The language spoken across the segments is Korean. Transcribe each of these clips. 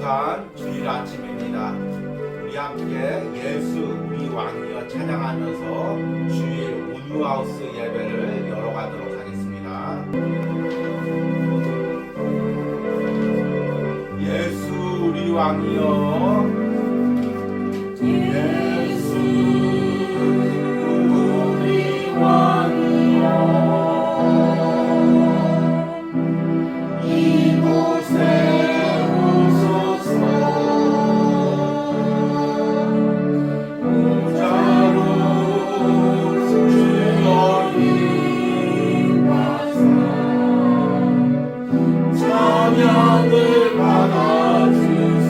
거룩한 주일 아침입니다. 우리 함께 예수 우리 왕이여 찬양하면서 주일 온유하우스 예배를 열어가도록 하겠습니다. 예수 우리 왕이여 예수 우리 왕이여 이곳에 찬양을 받아주소서.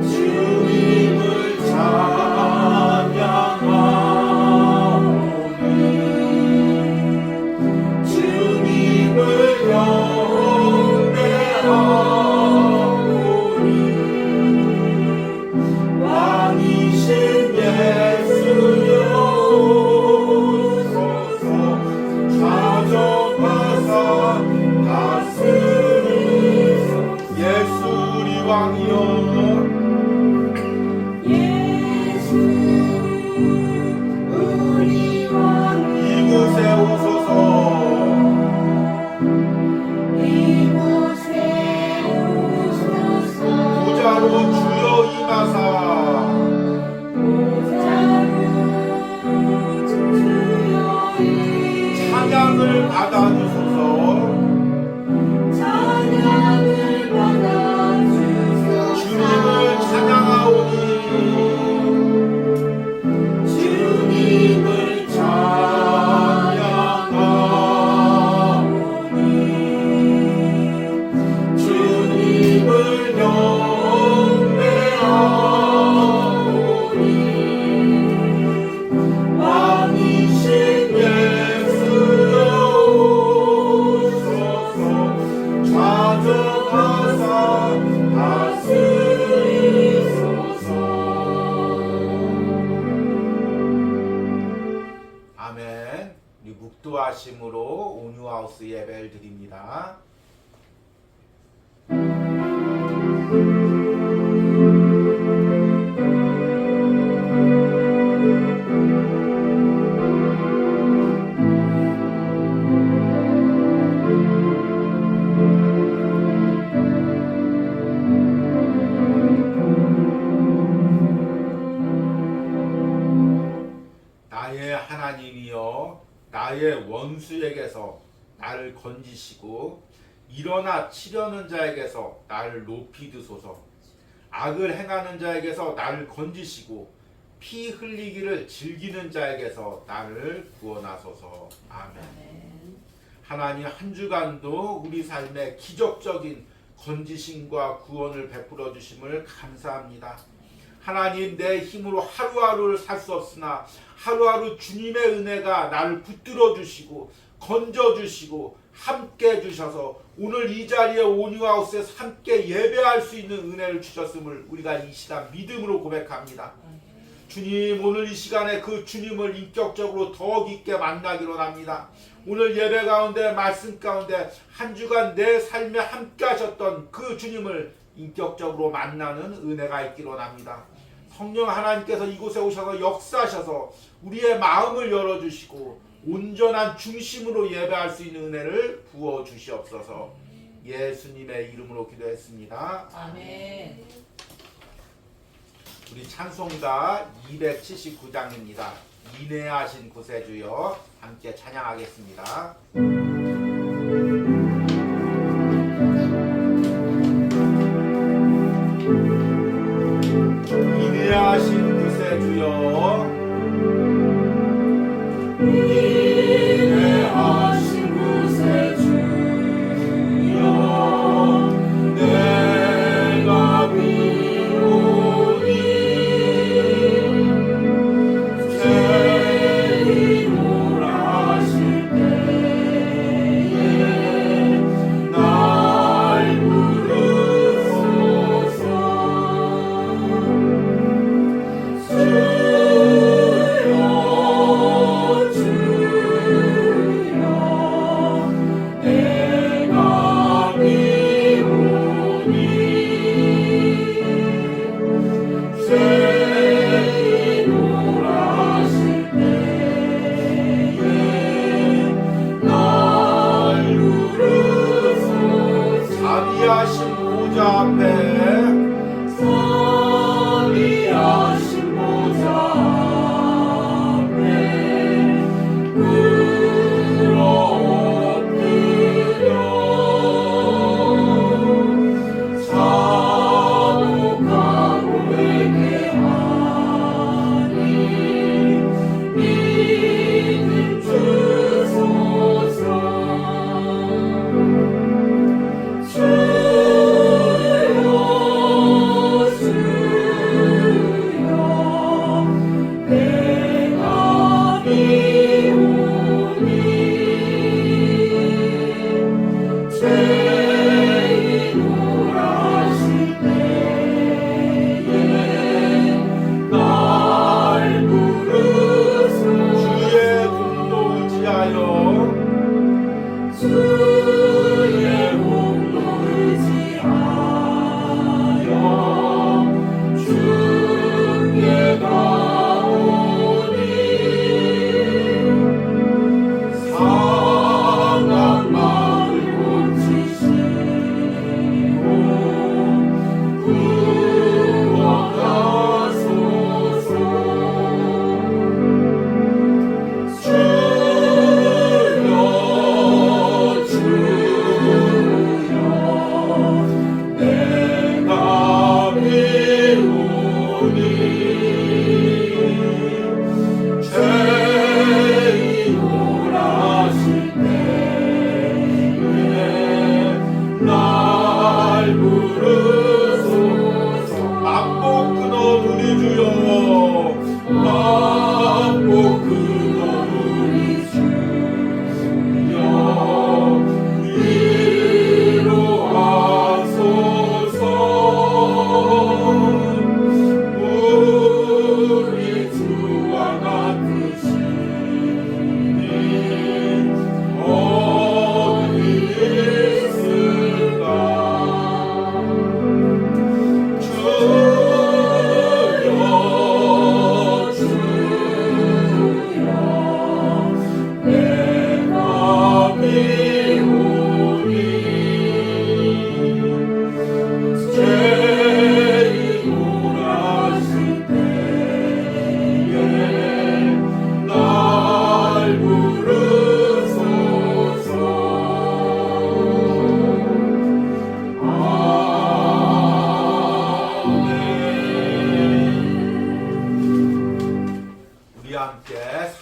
주님을 찬양하오니 주님을 경배하오니 왕이신 예수여 왕이여 예수 우리 왕이여 이곳에 오소서. 이곳에 오소서. 보좌로 주여 임하사 찬양을 받아주소서. 주님을 찬양하오니 주님을 찬양하오니 주님을 경배하오니 왕이신 예수여 오소서. 찾아가사 아멘. 우리 묵도하심으로 온유하우스 예배를 드립니다. 나의 하나님이여 나의 원수에게서 나를 건지시고 일어나 치려는 자에게서 나를 높이 드소서. 악을 행하는 자에게서 나를 건지시고 피 흘리기를 즐기는 자에게서 나를 구원하소서. 아멘. 하나님, 한 주간도 우리 삶에 기적적인 건지심과 구원을 베풀어 주심을 감사합니다. 하나님, 내 힘으로 하루하루를 살 수 없으나 하루하루 주님의 은혜가 나를 붙들어 주시고 건져 주시고 함께 해주셔서 오늘 이 자리에 온유하우스에서 함께 예배할 수 있는 은혜를 주셨음을 우리가 이 시간 믿음으로 고백합니다. 주님, 오늘 이 시간에 그 주님을 인격적으로 더 깊게 만나기로 합니다. 오늘 예배 가운데 말씀 가운데 한 주간 내 삶에 함께 하셨던 그 주님을 인격적으로 만나는 은혜가 있기로 합니다. 성령 하나님께서 이곳에 오셔서 역사하셔서 우리의 마음을 열어주시고 온전한 중심으로 예배할 수 있는 은혜를 부어주시옵소서. 예수님의 이름으로 기도했습니다. 아멘. 우리 찬송가 279장입니다. 인내하신 구세주여 함께 찬양하겠습니다. 인내하신 구세주여 인내하신 구세주여 내가 비오니 세이몰 하실 때에 날 부르소서. 주여 주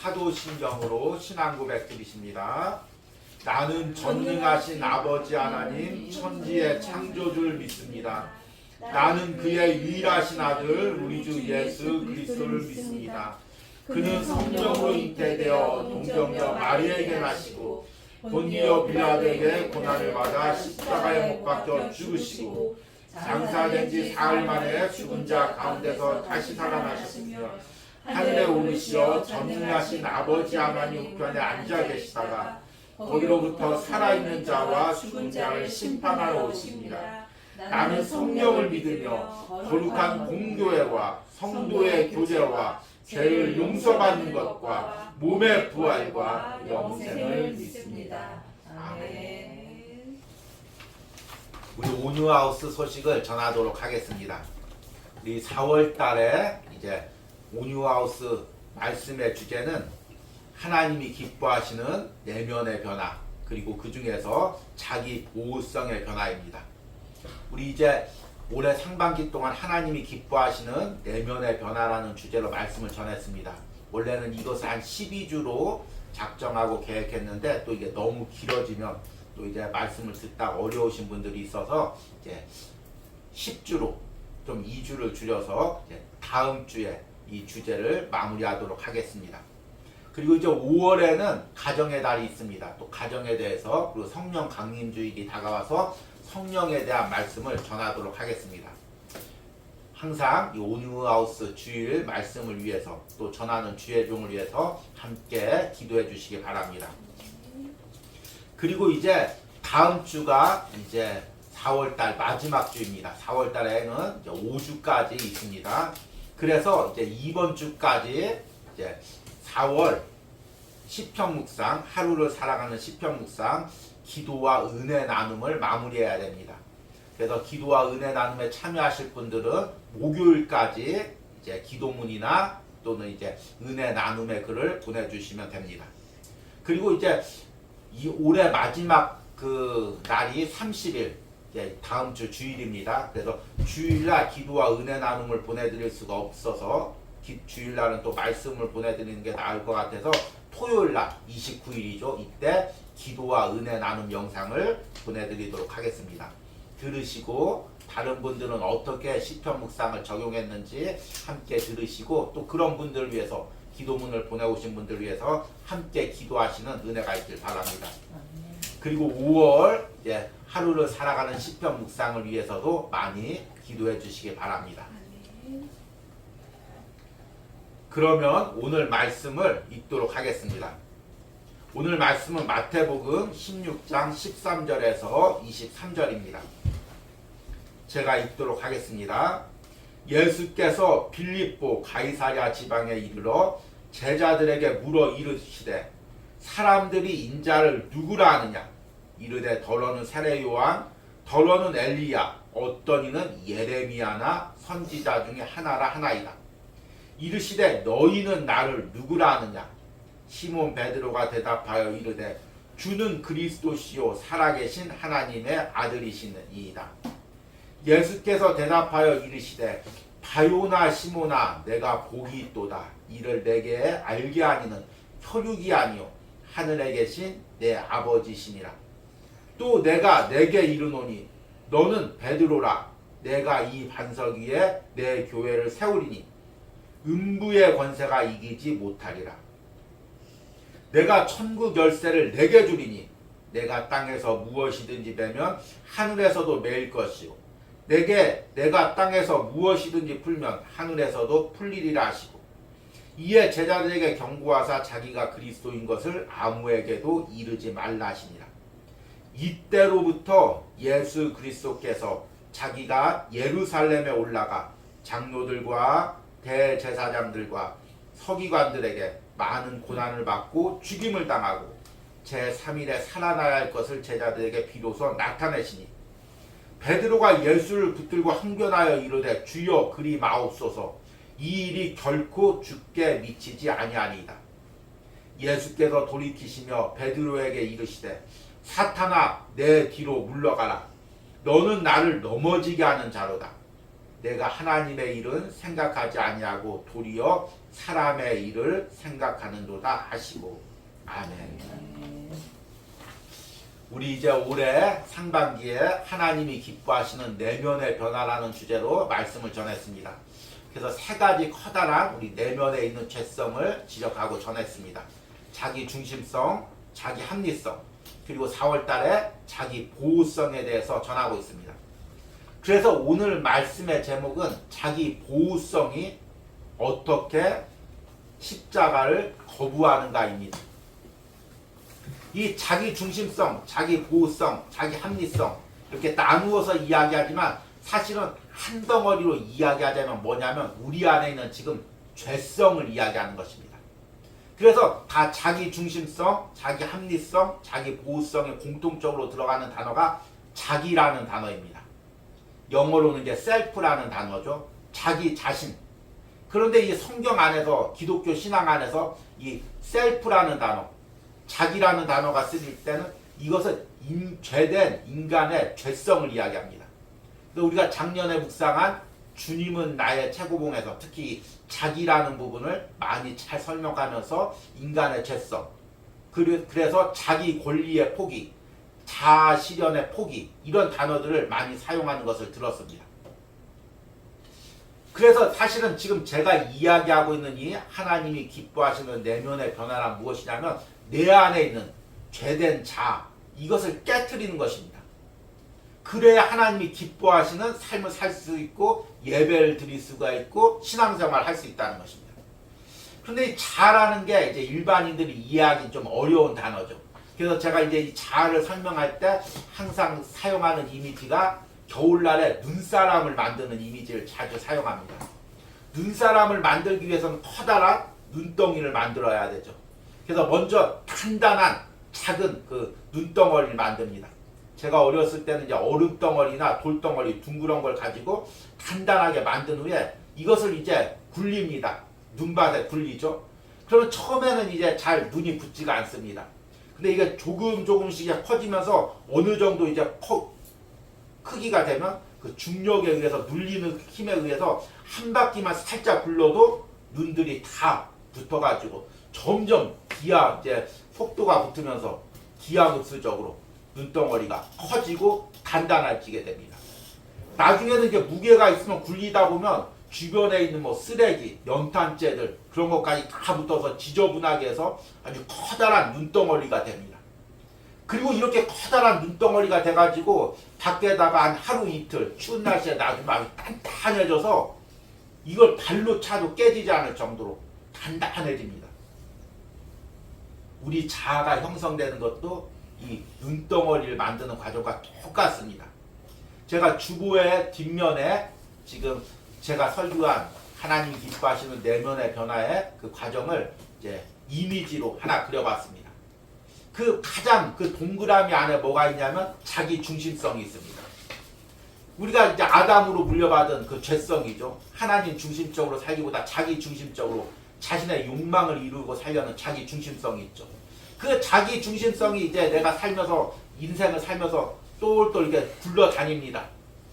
사도신경으로 신앙고백 드리십니다. 나는 전능하신 아버지 하나님 천지의 창조주를 믿습니다. 나는 그의 유일하신 아들 우리 주 예수 그리스도를 믿습니다. 그는 성령으로 잉태되어 동정녀 마리아에게 나시고 본디오 빌라도에게 고난을 받아 십자가에 못 박혀 죽으시고 장사된 지 사흘 만에 죽은 자 가운데서 다시 살아나셨으며 하늘에 오르시어 전능하신 아버지 하나님 우편에 앉아 계시다가 거기로부터 살아있는 자와 죽은 자를 심판하러 오십니다. 나는 성령을 믿으며 거룩한 공교회와 성도의 교제와 죄를 용서받는 것과 몸의 부활과 영생을 믿습니다. 아멘. 우리 온유하우스 소식을 전하도록 하겠습니다. 우리 4월 달에 이제 온유하우스 말씀의 주제는 하나님이 기뻐하시는 내면의 변화, 그리고 그 중에서 자기 보호성의 변화입니다. 우리 이제 올해 상반기 동안 하나님이 기뻐하시는 내면의 변화라는 주제로 말씀을 전했습니다. 원래는 이것을 한 12주로 작정하고 계획했는데 또 이게 너무 길어지면 또 이제 말씀을 듣다가 어려우신 분들이 있어서 이제 10주로 좀 2주를 줄여서 이제 다음 주에 이 주제를 마무리하도록 하겠습니다. 그리고 이제 5월에는 가정의 달이 있습니다. 또 가정에 대해서 그리고 성령 강림주일이 다가와서 성령에 대한 말씀을 전하도록 하겠습니다. 항상 이 온유하우스 주일 말씀을 위해서 또 전하는 주의 종을 위해서 함께 기도해 주시기 바랍니다. 그리고 이제 다음 주가 이제 4월달 마지막 주입니다. 4월달에는 이제 5주까지 있습니다. 그래서 이제 이번 주까지 이제 4월 시편 묵상, 하루를 살아가는 시편 묵상, 기도와 은혜 나눔을 마무리해야 됩니다. 그래서 기도와 은혜 나눔에 참여하실 분들은 목요일까지 이제 기도문이나 또는 이제 은혜 나눔의 글을 보내주시면 됩니다. 그리고 이제 이 올해 마지막 그 날이 30일, 이제 다음 주 주일입니다. 그래서 주일날 기도와 은혜 나눔을 보내드릴 수가 없어서 주일날은 또 말씀을 보내드리는 게 나을 것 같아서 토요일날 29일이죠. 이때 기도와 은혜 나눔 영상을 보내드리도록 하겠습니다. 들으시고 다른 분들은 어떻게 시편 묵상을 적용했는지 함께 들으시고 또 그런 분들을 위해서 기도문을 보내오신 분들 위해서 함께 기도하시는 은혜가 있길 바랍니다. 그리고 5월 하루를 살아가는 시편 묵상을 위해서도 많이 기도해 주시기 바랍니다. 그러면 오늘 말씀을 읽도록 하겠습니다. 오늘 말씀은 마태복음 16장 13절에서 23절입니다. 제가 읽도록 하겠습니다. 예수께서 빌립보 가이사랴 지방에 이르러 제자들에게 물어 이르시되 사람들이 인자를 누구라 하느냐? 이르되 더러는 세례 요한, 더러는 엘리야, 어떤 이는 예레미야나 선지자 중에 하나라 하나이다. 이르시되 너희는 나를 누구라 하느냐? 시몬 베드로가 대답하여 이르되 주는 그리스도시요 살아계신 하나님의 아들이시니이다. 예수께서 대답하여 이르시되 바요나 시몬아 내가 복이 있도다. 이를 내게 알게 하니는 혈육이 아니요 하늘에 계신 내 아버지시니라. 또 내가 내게 이르노니 너는 베드로라. 내가 이 반석 위에 내 교회를 세우리니 음부의 권세가 이기지 못하리라. 내가 천국 열쇠를 내게 주리니 내가 땅에서 무엇이든지 매면 하늘에서도 매일 것이요 내가 땅에서 무엇이든지 풀면 하늘에서도 풀리리라 하시고 이에 제자들에게 경고하사 자기가 그리스도인 것을 아무에게도 이르지 말라 하시니라. 이때로부터 예수 그리스도께서 자기가 예루살렘에 올라가 장로들과 대제사장들과 서기관들에게 많은 고난을 받고 죽임을 당하고 제3일에 살아나야 할 것을 제자들에게 비로소 나타내시니 베드로가 예수를 붙들고 항변하여 이르되 주여 그리 마옵소서. 이 일이 결코 죽게 미치지 아니하니이다. 예수께서 돌이키시며 베드로에게 이르시되 사탄아 내 뒤로 물러가라. 너는 나를 넘어지게 하는 자로다. 내가 하나님의 일은 생각하지 아니하고 도리어 사람의 일을 생각하는도다 하시고. 아멘. 우리 이제 올해 상반기에 하나님이 기뻐하시는 내면의 변화라는 주제로 말씀을 전했습니다. 그래서 세 가지 커다란 우리 내면에 있는 죄성을 지적하고 전했습니다. 자기 중심성, 자기 합리성, 그리고 4월 달에 자기 보호성에 대해서 전하고 있습니다. 그래서 오늘 말씀의 제목은 자기 보호성이 어떻게 십자가를 거부하는가입니다. 이 자기 중심성, 자기 보호성, 자기 합리성 이렇게 나누어서 이야기하지만 사실은 한 덩어리로 이야기하자면 뭐냐면 우리 안에 있는 지금 죄성을 이야기하는 것입니다. 그래서 다 자기 중심성, 자기 합리성, 자기 보호성에 공통적으로 들어가는 단어가 자기라는 단어입니다. 영어로는 이제 self라는 단어죠. 자기 자신. 그런데 이 성경 안에서 기독교 신앙 안에서 이 self라는 단어, 자기라는 단어가 쓰일 때는 이것은 죄된 인간의 죄성을 이야기합니다. 우리가 작년에 묵상한 주님은 나의 최고봉에서 특히 자기라는 부분을 많이 잘 설명하면서 인간의 죄성, 그래서 자기 권리의 포기, 자아 실현의 포기 이런 단어들을 많이 사용하는 것을 들었습니다. 그래서 사실은 지금 제가 이야기하고 있는 이 하나님이 기뻐하시는 내면의 변화란 무엇이냐면 내 안에 있는 죄된 자아 이것을 깨트리는 것입니다. 그래야 하나님이 기뻐하시는 삶을 살 수 있고 예배를 드릴 수가 있고 신앙생활을 할 수 있다는 것입니다. 그런데 이 자아라는 게 이제 일반인들이 이해하기 좀 어려운 단어죠. 그래서 제가 이제 이 자아를 설명할 때 항상 사용하는 이미지가 겨울날에 눈사람을 만드는 이미지를 자주 사용합니다. 눈사람을 만들기 위해서는 커다란 눈덩이를 만들어야 되죠. 그래서 먼저 단단한 작은 그 눈덩어리를 만듭니다. 제가 어렸을 때는 이제 얼음덩어리나 돌덩어리 둥그런 걸 가지고 단단하게 만든 후에 이것을 이제 굴립니다. 눈밭에 굴리죠. 그러면 처음에는 이제 잘 눈이 붙지가 않습니다. 근데 이게 조금씩 커지면서 어느 정도 이제 크기가 되면 그 중력에 의해서 눌리는 힘에 의해서 한 바퀴만 살짝 굴러도 눈들이 다 붙어가지고 점점 이제 속도가 붙으면서 기하급수적으로 눈덩어리가 커지고 단단해지게 됩니다. 나중에는 이제 무게가 있으면 굴리다 보면 주변에 있는 뭐 쓰레기, 연탄재들 그런 것까지 다 붙어서 지저분하게 해서 아주 커다란 눈덩어리가 됩니다. 그리고 이렇게 커다란 눈덩어리가 돼가지고 밖에다가 한 하루 이틀 추운 날씨에 놔두면 아주 단단해져서 이걸 발로 차도 깨지지 않을 정도로 단단해집니다. 우리 자아가 형성되는 것도 이 눈덩어리를 만드는 과정과 똑같습니다. 제가 주보의 뒷면에 지금 제가 설교한 하나님 기뻐하시는 내면의 변화의 그 과정을 이제 이미지로 하나 그려봤습니다. 그 가장 그 동그라미 안에 뭐가 있냐면 자기 중심성이 있습니다. 우리가 이제 아담으로 물려받은 그 죄성이죠. 하나님 중심적으로 살기보다 자기 중심적으로 자신의 욕망을 이루고 살려는 자기 중심성이 있죠. 그 자기 중심성이 이제 내가 살면서 인생을 살면서 똘똘 이렇게 굴러다닙니다.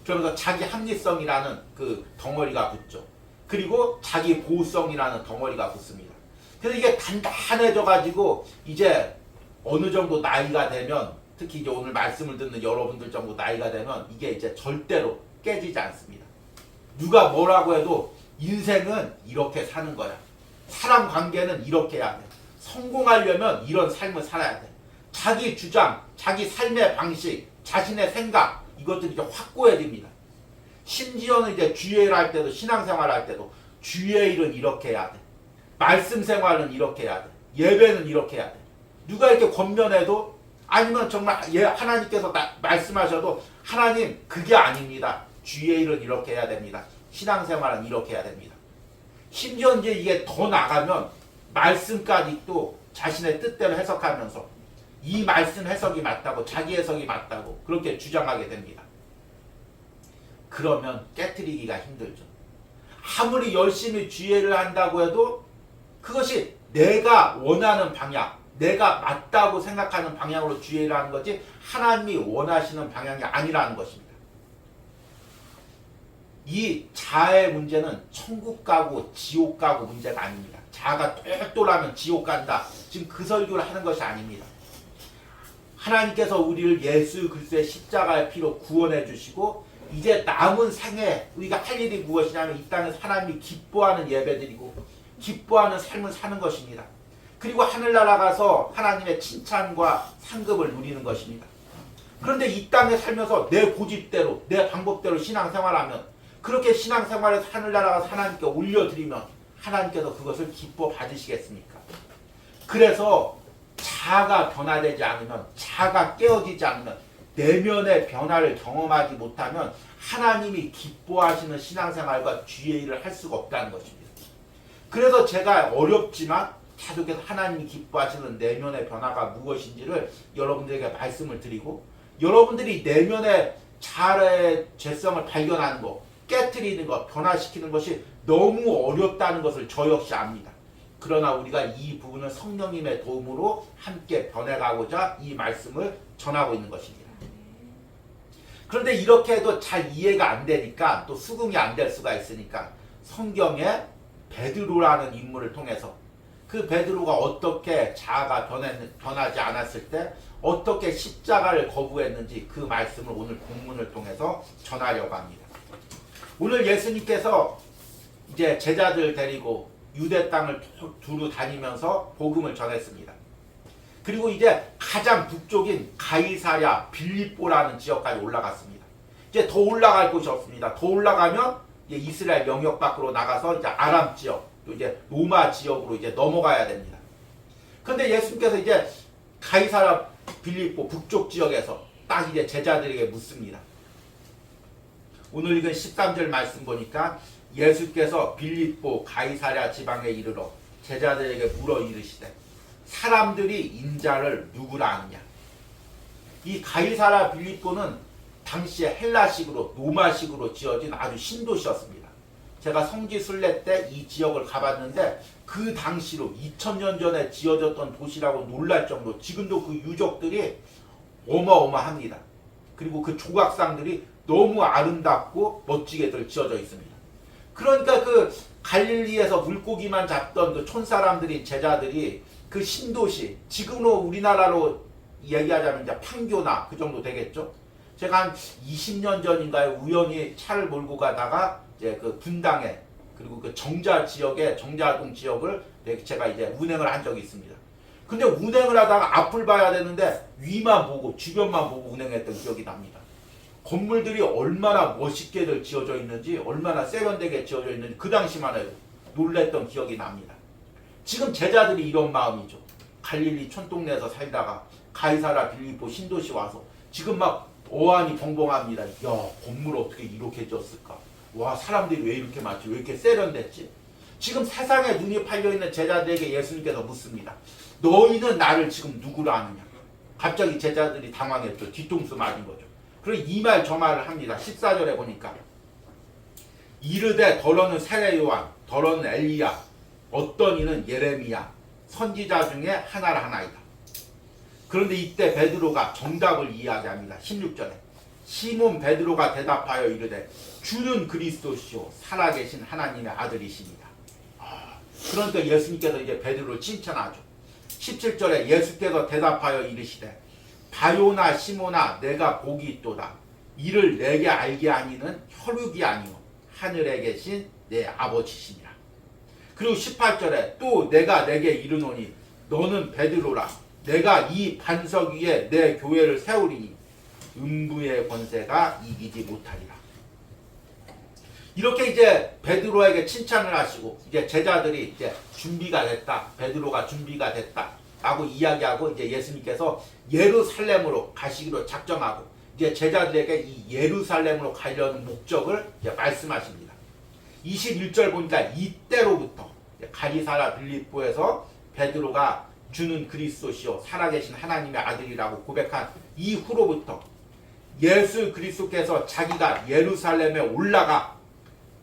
그러면서 자기 합리성이라는 그 덩어리가 붙죠. 그리고 자기 보호성이라는 덩어리가 붙습니다. 그래서 이게 단단해져 가지고 이제 어느 정도 나이가 되면, 특히 이제 오늘 말씀을 듣는 여러분들 정도 나이가 되면 이게 이제 절대로 깨지지 않습니다. 누가 뭐라고 해도 인생은 이렇게 사는 거야. 사람 관계는 이렇게 해야 돼. 성공하려면 이런 삶을 살아야 돼. 자기 주장, 자기 삶의 방식, 자신의 생각, 이것들이 이제 확고해집니다. 심지어는 이제 주일 할 때도, 신앙생활 할 때도 주의 일은 이렇게 해야 돼. 말씀 생활은 이렇게 해야 돼. 예배는 이렇게 해야 돼. 누가 이렇게 권면해도, 아니면 정말 하나님께서 말씀하셔도 하나님 그게 아닙니다. 주의 일은 이렇게 해야 됩니다. 신앙생활은 이렇게 해야 됩니다. 심지어 이제 이게 더 나가면 말씀까지 또 자신의 뜻대로 해석하면서 이 말씀 해석이 맞다고, 자기 해석이 맞다고 그렇게 주장하게 됩니다. 그러면 깨트리기가 힘들죠. 아무리 열심히 주의를 한다고 해도 그것이 내가 원하는 방향, 내가 맞다고 생각하는 방향으로 주의를 하는 거지 하나님이 원하시는 방향이 아니라는 것입니다. 이 자아의 문제는 천국 가고 지옥 가고 문제가 아닙니다. 자아가 똘똘하면 지옥 간다. 지금 그 설교를 하는 것이 아닙니다. 하나님께서 우리를 예수 그리스도의 십자가의 피로 구원해 주시고 이제 남은 생에 우리가 할 일이 무엇이냐면 이 땅에서 하나님이 기뻐하는 예배드리고 기뻐하는 삶을 사는 것입니다. 그리고 하늘나라 가서 하나님의 칭찬과 상급을 누리는 것입니다. 그런데 이 땅에 살면서 내 고집대로 내 방법대로 신앙생활하면, 그렇게 신앙생활에서 하늘나라 가서 하나님께 올려드리면 하나님께서 그것을 기뻐 받으시겠습니까? 그래서 자아가 변화되지 않으면, 자아가 깨어지지 않으면, 내면의 변화를 경험하지 못하면 하나님이 기뻐하시는 신앙생활과 주의 일을 할 수가 없다는 것입니다. 그래서 제가 어렵지만 계속해서 하나님이 기뻐하시는 내면의 변화가 무엇인지를 여러분들에게 말씀을 드리고, 여러분들이 내면의 자아의 죄성을 발견하는 것, 깨트리는 것, 변화시키는 것이 너무 어렵다는 것을 저 역시 압니다. 그러나 우리가 이 부분을 성령님의 도움으로 함께 변해가고자 이 말씀을 전하고 있는 것입니다. 그런데 이렇게 해도 잘 이해가 안 되니까, 또 수긍이 안 될 수가 있으니까 성경에 베드로라는 인물을 통해서 그 베드로가 어떻게 자아가 변하지 않았을 때 어떻게 십자가를 거부했는지 그 말씀을 오늘 본문을 통해서 전하려고 합니다. 오늘 예수님께서 이제 제자들 데리고 유대 땅을 두루 다니면서 복음을 전했습니다. 그리고 이제 가장 북쪽인 가이사랴 빌립보라는 지역까지 올라갔습니다. 이제 더 올라갈 곳이 없습니다. 더 올라가면 이제 이스라엘 영역 밖으로 나가서 이제 아람 지역, 또 이제 로마 지역으로 이제 넘어가야 됩니다. 그런데 예수님께서 이제 가이사랴 빌립보 북쪽 지역에서 딱 이제 제자들에게 묻습니다. 오늘 읽은 13절 말씀 보니까 예수께서 빌립보 가이사랴 지방에 이르러 제자들에게 물어 이르시되 사람들이 인자를 누구라 하느냐. 이 가이사랴 빌립보는 당시에 헬라식으로 로마식으로 지어진 아주 신도시였습니다. 제가 성지 순례 때 이 지역을 가봤는데 그 당시로 2000년 전에 지어졌던 도시라고 놀랄 정도, 지금도 그 유적들이 어마어마합니다. 그리고 그 조각상들이 너무 아름답고 멋지게들 지어져 있습니다. 그러니까 그 갈릴리에서 물고기만 잡던 그 촌사람들인 제자들이 그 신도시, 지금으로 우리나라로 얘기하자면 이제 판교나 그 정도 되겠죠. 제가 한 20년 전인가요, 우연히 차를 몰고 가다가 이제 그 분당에 그리고 그 정자 지역에 정자동 지역을 제가 이제 운행을 한 적이 있습니다. 근데 운행을 하다가 앞을 봐야 되는데 위만 보고 주변만 보고 운행했던 기억이 납니다. 건물들이 얼마나 멋있게들 지어져 있는지, 얼마나 세련되게 지어져 있는지 그 당시만 해도 놀랬던 기억이 납니다. 지금 제자들이 이런 마음이죠. 갈릴리 촌동네에서 살다가 가이사라 빌립보 신도시 와서 지금 막 어안이 벙벙합니다. 야, 건물 어떻게 이렇게 지었을까? 와, 사람들이 왜 이렇게 많지? 왜 이렇게 세련됐지? 지금 세상에 눈이 팔려있는 제자들에게 예수님께서 묻습니다. 너희는 나를 지금 누구로 아느냐? 갑자기 제자들이 당황했죠. 뒤통수 맞은 거죠. 그리고 이 말 저 말을 합니다. 14절에 보니까 이르되 더러는 세례 요한, 더러는 엘리야, 어떤 이는 예레미야, 선지자 중에 하나라 하나이다. 그런데 이때 베드로가 정답을 이야기합니다. 16절에 시몬 베드로가 대답하여 이르되 주는 그리스도시요 살아계신 하나님의 아들이십니다. 그러니까 예수님께서 이제 베드로를 칭찬하죠. 17절에 예수께서 대답하여 이르시되 바요나 시모나 내가 복이 있도다. 이를 내게 알게 하니는 혈육이 아니요 하늘에 계신 내 아버지시니라. 그리고 18절에 또 내가 내게 이르노니 너는 베드로라. 내가 이 반석 위에 내 교회를 세우리니 음부의 권세가 이기지 못하리라. 이렇게 이제 베드로에게 칭찬을 하시고 이제 제자들이 이제 준비가 됐다. 베드로가 준비가 됐다. 라고 이야기하고 이제 예수님께서 예루살렘으로 가시기로 작정하고 이제 제자들에게 이 예루살렘으로 가려는 목적을 이제 말씀하십니다. 21절 보니까 이때로부터 가이사라 빌립보에서 베드로가 주는 그리스도시요 살아계신 하나님의 아들이라고 고백한 이후로부터 예수 그리스도께서 자기가 예루살렘에 올라가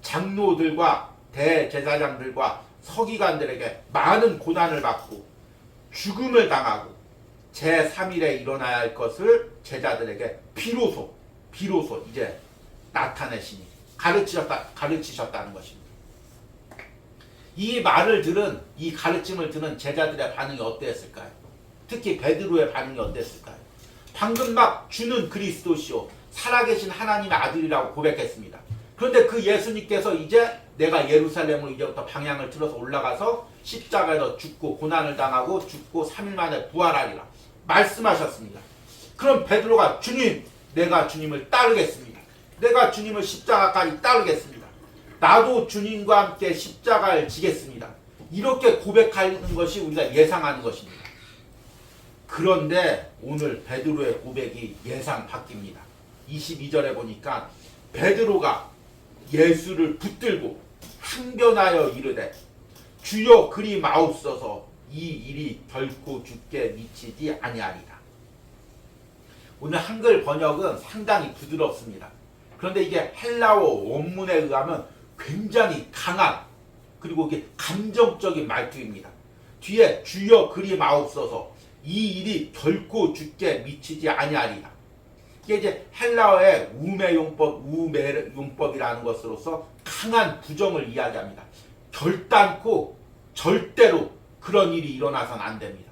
장로들과 대제사장들과 서기관들에게 많은 고난을 받고 죽음을 당하고 제3일에 일어나야 할 것을 제자들에게 비로소 이제 나타내시니 가르치셨다는 것입니다. 이 말을 들은 이 가르침을 들은 제자들의 반응이 어땠을까요? 특히 베드로의 반응이 어땠을까요? 방금 막 주는 그리스도시요 살아계신 하나님의 아들이라고 고백했습니다. 그런데 그 예수님께서 이제 내가 예루살렘으로 이제부터 방향을 틀어서 올라가서 십자가에서 죽고 고난을 당하고 죽고 3일 만에 부활하리라 말씀하셨습니다. 그럼 베드로가 주님, 내가 주님을 따르겠습니다. 내가 주님을 십자가까지 따르겠습니다. 나도 주님과 함께 십자가를 지겠습니다. 이렇게 고백하는 것이 우리가 예상하는 것입니다. 그런데 오늘 베드로의 고백이 예상 바뀝니다. 22절에 보니까 베드로가 예수를 붙들고 항변하여 이르되 주여 그리 마옵소서 이 일이 결코 주께 미치지 아니하리라. 오늘 한글 번역은 상당히 부드럽습니다. 그런데 이게 헬라어 원문에 의하면 굉장히 강한 그리고 이게 감정적인 말투입니다. 뒤에 주여 그리 마옵소서 이 일이 결코 주께 미치지 아니하리라. 이게 이제 헬라어의 우매용법이라는 것으로서 강한 부정을 이야기합니다. 결단코 절대로 그런 일이 일어나선 안 됩니다.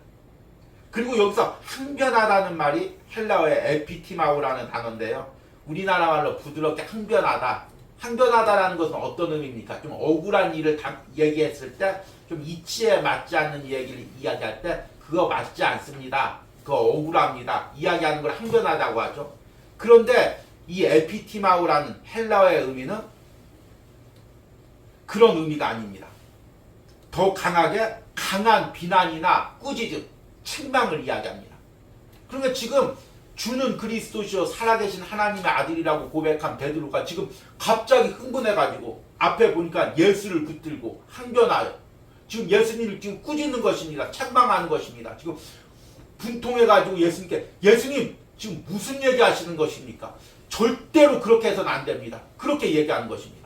그리고 여기서 항변하다는 말이 헬라어의 에피티마우라는 단어인데요. 우리나라 말로 부드럽게 항변하다. 항변하다라는 것은 어떤 의미입니까? 좀 억울한 일을 얘기했을 때 좀 이치에 맞지 않는 얘기를 이야기할 때 그거 맞지 않습니다. 그거 억울합니다. 이야기하는 걸 항변하다고 하죠. 그런데 이 에피티마우라는 헬라어의 의미는 그런 의미가 아닙니다. 더 강하게 강한 비난이나 꾸짖음, 책망을 이야기합니다. 그러니까 지금 주는 그리스도시요 살아계신 하나님의 아들이라고 고백한 베드로가 지금 갑자기 흥분해가지고 앞에 보니까 예수를 붙들고 항변하여 지금 예수님을 지금 꾸짖는 것입니다. 책망하는 것입니다. 지금 분통해가지고 예수님 지금 무슨 얘기 하시는 것입니까? 절대로 그렇게 해서는 안 됩니다. 그렇게 얘기하는 것입니다.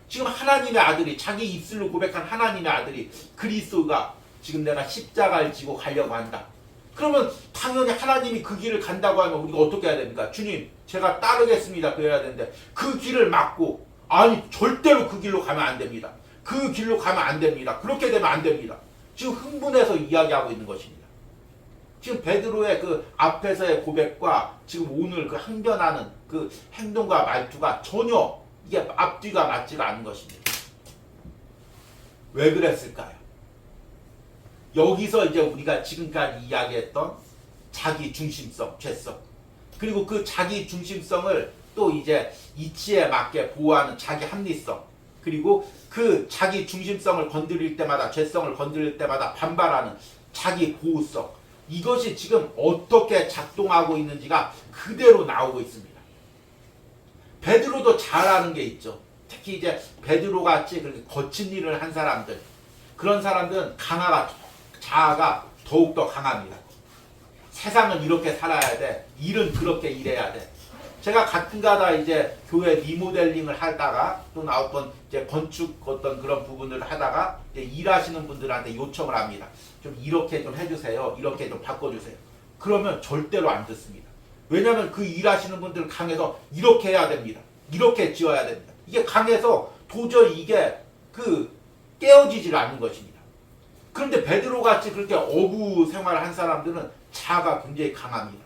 지금 하나님의 아들이 자기 입술로 고백한 하나님의 아들이 그리스도가 지금 내가 십자가를 지고 가려고 한다. 그러면 당연히 하나님이 그 길을 간다고 하면 우리가 어떻게 해야 됩니까? 주님 제가 따르겠습니다. 그래야 되는데 그 길을 막고 아니 절대로 그 길로 가면 안 됩니다. 그 길로 가면 안 됩니다. 그렇게 되면 안 됩니다. 지금 흥분해서 이야기하고 있는 것입니다. 지금 베드로의 그 앞에서의 고백과 지금 오늘 그 항변하는 그 행동과 말투가 전혀 이게 앞뒤가 맞지가 않은 것입니다. 왜 그랬을까요? 여기서 이제 우리가 지금까지 이야기했던 자기 중심성, 죄성, 그리고 그 자기 중심성을 또 이제 이치에 맞게 보호하는 자기 합리성, 그리고 그 자기 중심성을 건드릴 때마다, 죄성을 건드릴 때마다 반발하는 자기 보호성, 이것이 지금 어떻게 작동하고 있는지가 그대로 나오고 있습니다. 베드로도 잘 아는 게 있죠. 특히 이제 베드로 같이 그렇게 거친 일을 한 사람들, 그런 사람들은 자아가 더욱더 강합니다. 세상은 이렇게 살아야 돼. 일은 그렇게 일해야 돼. 제가 가끔가다 이제 교회 리모델링을 하다가 또 어떤 이제 건축 어떤 그런 부분을 하다가 이제 일하시는 분들한테 요청을 합니다. 좀 이렇게 좀 해주세요. 이렇게 좀 바꿔주세요. 그러면 절대로 안 듣습니다. 왜냐하면 그 일하시는 분들 강해서 이렇게 해야 됩니다. 이렇게 지어야 됩니다. 이게 강해서 도저히 이게 깨어지질 않는 것입니다. 그런데 베드로 같이 그렇게 어부 생활을 한 사람들은 자아가 굉장히 강합니다.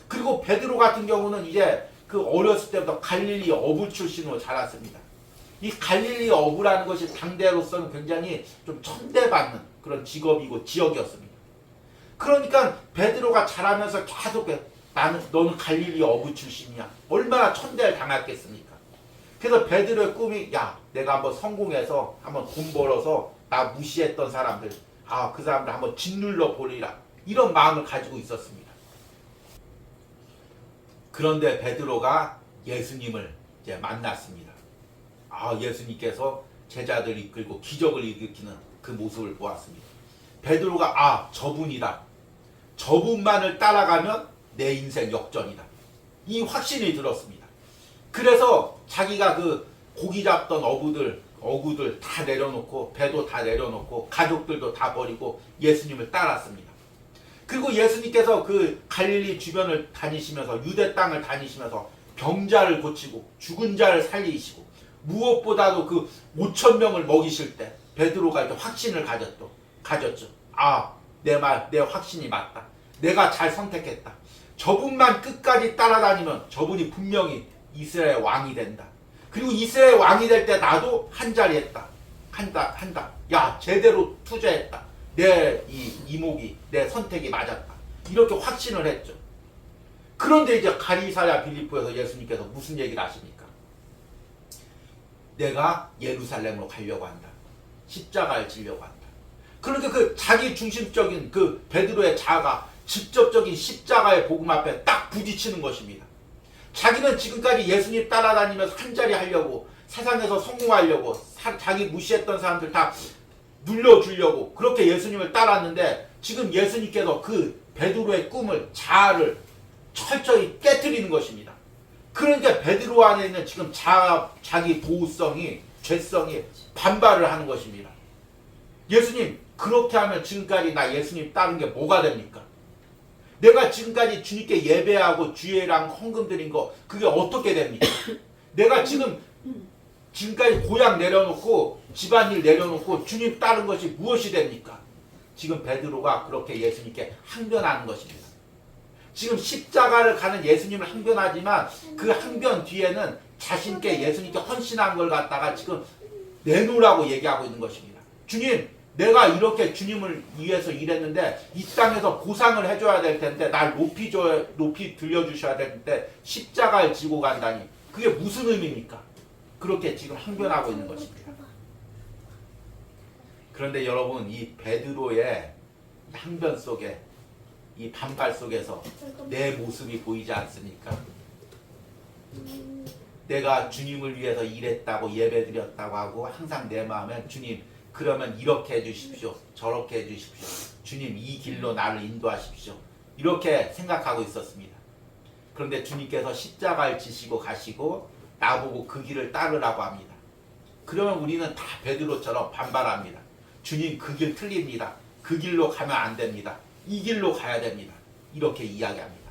그리고 베드로 같은 경우는 이제 그 어렸을 때부터 갈릴리 어부 출신으로 자랐습니다. 이 갈릴리 어부라는 것이 당대로서는 굉장히 좀 천대받는 그런 직업이고 지역이었습니다. 그러니까 베드로가 자라면서 계속 너는 갈릴리 어부 출신이야. 얼마나 천대를 당했겠습니까? 그래서 베드로의 꿈이 내가 한번 성공해서 한번 돈 벌어서 나 무시했던 사람들, 그 사람들 한번 짓눌러 보리라. 이런 마음을 가지고 있었습니다. 그런데 베드로가 예수님을 이제 만났습니다. 예수님께서 제자들 이끌고 기적을 일으키는 그 모습을 보았습니다. 베드로가 저분이다. 저분만을 따라가면 내 인생 역전이다. 이 확신이 들었습니다. 그래서 자기가 그 고기 잡던 어구들 다 내려놓고 배도 다 내려놓고 가족들도 다 버리고 예수님을 따랐습니다. 그리고 예수님께서 그 갈릴리 주변을 다니시면서 유대 땅을 다니시면서 병자를 고치고 죽은 자를 살리시고 무엇보다도 그 5,000명을 먹이실 때 베드로가 이렇게 확신을 가졌죠. 내 확신이 맞다. 내가 잘 선택했다. 저분만 끝까지 따라다니면 저분이 분명히 이스라엘 왕이 된다. 그리고 이스라엘 왕이 될 때 나도 한 자리 했다. 한다. 제대로 투자했다. 내 이목이, 내 선택이 맞았다. 이렇게 확신을 했죠. 그런데 이제 가이사랴 빌립보에서 예수님께서 무슨 얘기를 하십니까? 내가 예루살렘으로 가려고 한다. 십자가를 지려고 한다. 그런데 그 자기 중심적인 그 베드로의 자아가 직접적인 십자가의 복음 앞에 딱 부딪히는 것입니다. 자기는 지금까지 예수님 따라다니면서 한 자리 하려고, 세상에서 성공하려고, 자기 무시했던 사람들 다 눌러주려고 그렇게 예수님을 따랐는데, 지금 예수님께서 그 베드로의 꿈을, 자아를 철저히 깨트리는 것입니다. 그러니까 베드로 안에 있는 지금 자기 보호성이, 죄성이 반발을 하는 것입니다. 예수님, 그렇게 하면 지금까지 나 예수님 따른 게 뭐가 됩니까? 내가 지금까지 주님께 예배하고 주일랑 헌금 드린 거 그게 어떻게 됩니까? 내가 지금까지 고향 내려놓고 집안일 내려놓고 주님 따른 것이 무엇이 됩니까? 지금 베드로가 그렇게 예수님께 항변하는 것입니다. 지금 십자가를 가는 예수님을 항변하지만 그 항변 뒤에는 자신께 예수님께 헌신한 걸 갖다가 지금 내놓으라고 얘기하고 있는 것입니다. 주님, 내가 이렇게 주님을 위해서 일했는데 이 땅에서 보상을 해줘야 될 텐데 날 높이 들려주셔야 될 텐데 십자가를 지고 간다니 그게 무슨 의미입니까? 그렇게 지금 항변하고 있는 것입니다. 그런데 여러분, 이 베드로의 항변 속에, 이 반발 속에서 내 모습이 보이지 않습니까? 내가 주님을 위해서 일했다고 예배드렸다고 하고 항상 내 마음에 주님, 그러면 이렇게 해주십시오. 저렇게 해주십시오. 주님, 이 길로 나를 인도하십시오. 이렇게 생각하고 있었습니다. 그런데 주님께서 십자가를 지시고 가시고 나보고 그 길을 따르라고 합니다. 그러면 우리는 다 베드로처럼 반발합니다. 주님, 그 길 틀립니다. 그 길로 가면 안 됩니다. 이 길로 가야 됩니다. 이렇게 이야기합니다.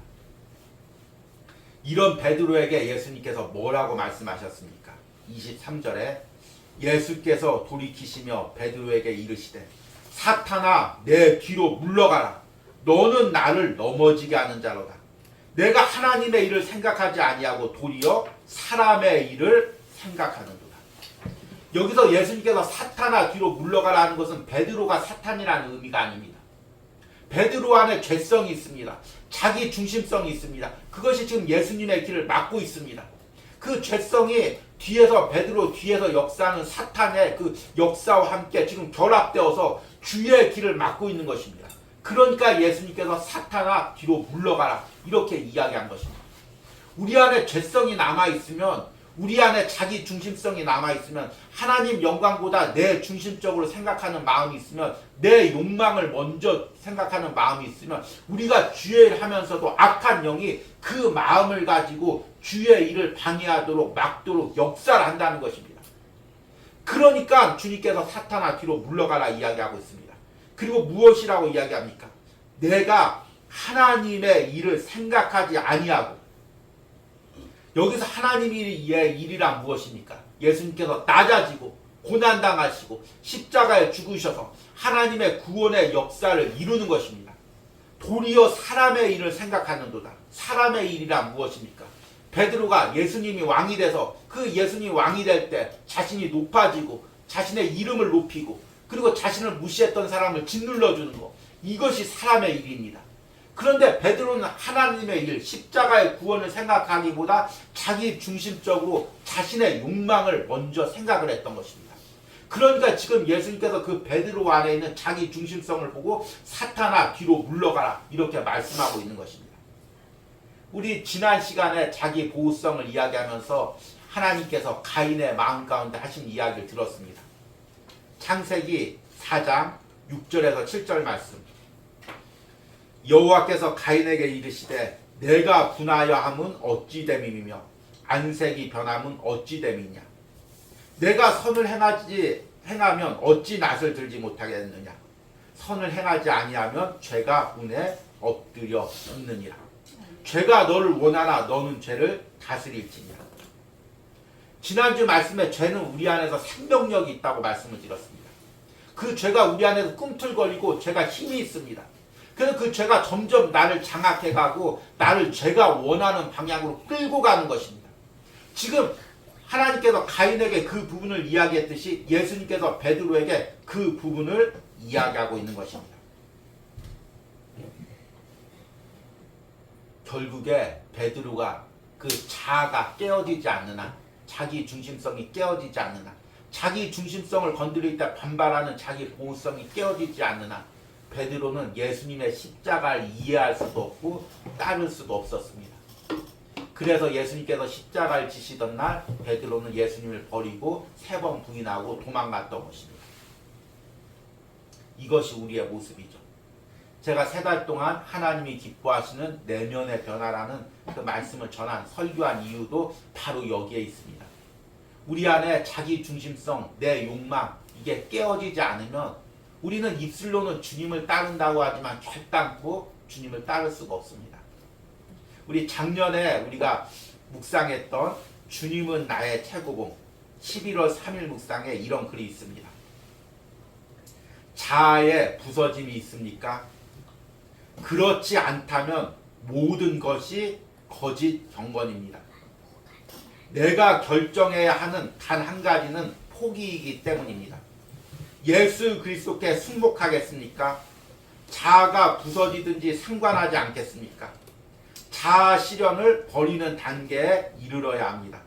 이런 베드로에게 예수님께서 뭐라고 말씀하셨습니까? 23절에 예수께서 돌이키시며 베드로에게 이르시되 사탄아, 내 뒤로 물러가라. 너는 나를 넘어지게 하는 자로다. 내가 하나님의 일을 생각하지 아니하고 도리어 사람의 일을 생각하는도다. 여기서 예수님께서 사탄아 뒤로 물러가라는 것은 베드로가 사탄이라는 의미가 아닙니다. 베드로 안에 죄성이 있습니다. 자기 중심성이 있습니다. 그것이 지금 예수님의 길을 막고 있습니다. 그 죄성이 뒤에서 베드로 뒤에서 역사하는 사탄의 그 역사와 함께 지금 결합되어서 주의 길을 막고 있는 것입니다. 그러니까 예수님께서 사탄아 뒤로 물러가라 이렇게 이야기한 것입니다. 우리 안에 죄성이 남아있으면, 우리 안에 자기 중심성이 남아있으면, 하나님 영광보다 내 중심적으로 생각하는 마음이 있으면, 내 욕망을 먼저 생각하는 마음이 있으면, 우리가 주의 일 하면서도 악한 영이 그 마음을 가지고 주의 일을 방해하도록 막도록 역사를 한다는 것입니다. 그러니까 주님께서 사탄아 뒤로 물러가라 이야기하고 있습니다. 그리고 무엇이라고 이야기합니까? 내가 하나님의 일을 생각하지 아니하고, 여기서 하나님의 일이란 무엇입니까? 예수님께서 낮아지고 고난당하시고 십자가에 죽으셔서 하나님의 구원의 역사를 이루는 것입니다. 도리어 사람의 일을 생각하는도다. 사람의 일이란 무엇입니까? 베드로가 예수님이 왕이 돼서 그 예수님이 왕이 될 때 자신이 높아지고 자신의 이름을 높이고 그리고 자신을 무시했던 사람을 짓눌러주는 것, 이것이 사람의 일입니다. 그런데 베드로는 하나님의 일, 십자가의 구원을 생각하기보다 자기 중심적으로 자신의 욕망을 먼저 생각을 했던 것입니다. 그러니까 지금 예수님께서 그 베드로 안에 있는 자기 중심성을 보고 사탄아 뒤로 물러가라 이렇게 말씀하고 있는 것입니다. 우리 지난 시간에 자기 보호성을 이야기하면서 하나님께서 가인의 마음 가운데 하신 이야기를 들었습니다. 창세기 4장 6절에서 7절 말씀. 여호와께서 가인에게 이르시되 내가 분하여 함은 어찌 됨이며 안색이 변함은 어찌 됨이냐. 내가 선을 행하면 어찌 낯을 들지 못하겠느냐. 선을 행하지 아니하면 죄가 운에 엎드려 있느니라. 죄가 너를 원하나 너는 죄를 다스릴지니라. 지난주 말씀에 죄는 우리 안에서 생명력이 있다고 말씀을 드렸습니다. 그 죄가 우리 안에서 꿈틀거리고 죄가 힘이 있습니다. 그래서 그 죄가 점점 나를 장악해가고 나를 죄가 원하는 방향으로 끌고 가는 것입니다. 지금 하나님께서 가인에게 그 부분을 이야기했듯이 예수님께서 베드로에게 그 부분을 이야기하고 있는 것입니다. 결국에 베드로가 그 자아가 깨어지지 않는 한, 자기 중심성이 깨어지지 않는 한, 자기 중심성을 건드릴 때 반발하는 자기 보호성이 깨어지지 않는 한 베드로는 예수님의 십자가를 이해할 수도 없고 따를 수도 없었습니다. 그래서 예수님께서 십자가를 지시던 날 베드로는 예수님을 버리고 3번 부인하고 도망갔던 것입니다. 이것이 우리의 모습이죠. 제가 3달 동안 하나님이 기뻐하시는 내면의 변화라는 그 말씀을 전한 설교한 이유도 바로 여기에 있습니다. 우리 안에 자기 중심성, 내 욕망 이게 깨어지지 않으면 우리는 입술로는 주님을 따른다고 하지만 결단코 주님을 따를 수가 없습니다. 우리 작년에 우리가 묵상했던 주님은 나의 최고봉 11월 3일 묵상에 이런 글이 있습니다. 자아의 부서짐이 있습니까? 그렇지 않다면 모든 것이 거짓 경건입니다. 내가 결정해야 하는 단 한 가지는 포기이기 때문입니다. 예수 그리스도께 순복하겠습니까? 자아가 부서지든지 상관하지 않겠습니까? 자아 실현을 버리는 단계에 이르러야 합니다.